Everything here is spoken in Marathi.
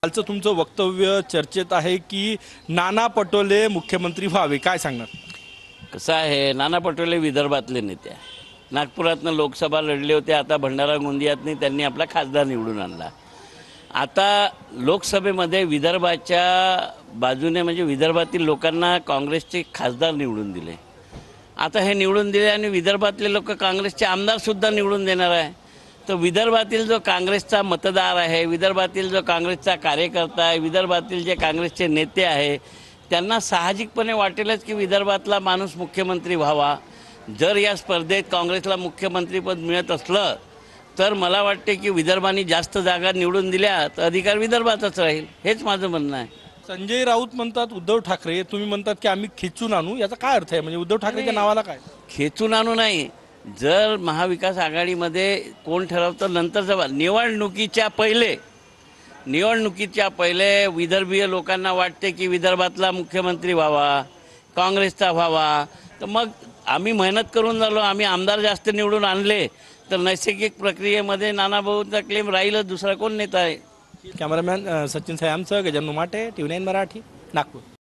कालचं तुमचं वक्तव्य चर्चेत आहे की नाना पटोले मुख्यमंत्री व्हावे, काय सांगणार? कसं आहे, नाना पटोले विदर्भातले नेते आहे. नागपुरातनं लोकसभा लढले होते. आता भंडारा गोंदियातनी त्यांनी आपला खासदार निवडून आणला. आता लोकसभेमध्ये विदर्भाच्या बाजूने म्हणजे विदर्भातील लोकांना काँग्रेसचे खासदार निवडून दिले. आता हे निवडून दिले आणि विदर्भातले लोक काँग्रेसचे आमदारसुद्धा निवडून देणार आहे. तर विदर्भातील जो काँग्रेसचा मतदार आहे, विदर्भातील जो काँग्रेसचा कार्यकर्ता आहे, विदर्भातील जे काँग्रेसचे नेते आहे, त्यांना साहजिकपणे वाटेलच की विदर्भातला माणूस मुख्यमंत्री व्हावा. जर या स्पर्धेत काँग्रेसला मुख्यमंत्रीपद मिळत असलं तर मला वाटते की विदर्भाने जास्त जागा निवडून दिल्या तर अधिकार विदर्भाचाच राहील. हेच माझं म्हणणं आहे. संजय राऊत म्हणतात उद्धव ठाकरे, तुम्ही म्हणतात की आम्ही खेचून आणू, याचा काय अर्थ आहे? म्हणजे उद्धव ठाकरेच्या नावाला काय? खेचून आणू नाही. जर महाविकास आघाडीमध्ये कोण ठरवतं नंतर जेव्हा निवडणुकीच्या पहिले विदर्भीय लोकांना वाटते की विदर्भातला मुख्यमंत्री व्हावा, काँग्रेसचा व्हावा, तर मग आम्ही मेहनत करून झालो, आम्ही आमदार जास्त निवडून आणले तर नैसर्गिक प्रक्रियेमध्ये नानाभाऊंचा क्लेम राहीलच. दुसरा कोण नेता आहे? कॅमेरामॅन सचिन सयामसह गजानन माटे, TV9 मराठी, नागपूर.